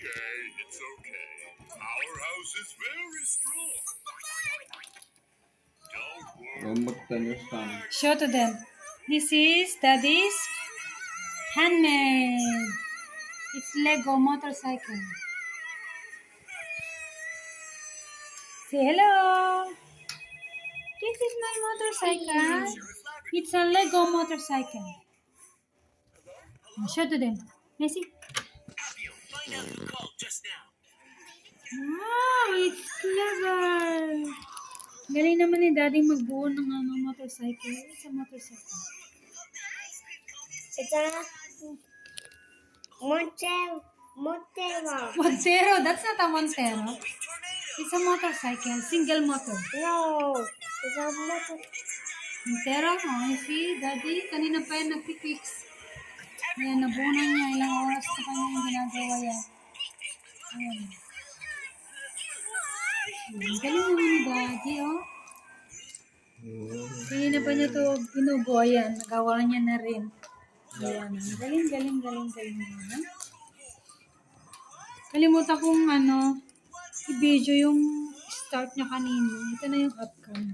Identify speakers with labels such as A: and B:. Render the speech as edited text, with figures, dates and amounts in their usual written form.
A: it's okay. Our house is very strong. Don't worry.
B: Gamot ka understand.
C: Show to them. This is Daddy's handmade. It's Lego motorcycle. Say hello. This is my motorcycle. It's a Lego motorcycle. Show to them. Messi. Wow, it's clever. Galing naman ni Daddy magbuo ng motorcycle. It's a motorcycle.
D: It's a Montero.
C: Montero. That's not a Montero. It's a motorcycle. Single motor.
D: No, it's a motor.
C: Montero. Oh, you see, Daddy, kanina pa yan nagpipix. Ayan, nabuo na niya. Ilang oras na pa niya yung ginagawa yan. Ayan. Galing naman ni Daddy, oh. Kanina pa niya ito binubuo yan. Nagawa niya na rin. Ayan. Galing naman. Kalimutan kong i-video yung start niya kanina. Ito na yung outcome.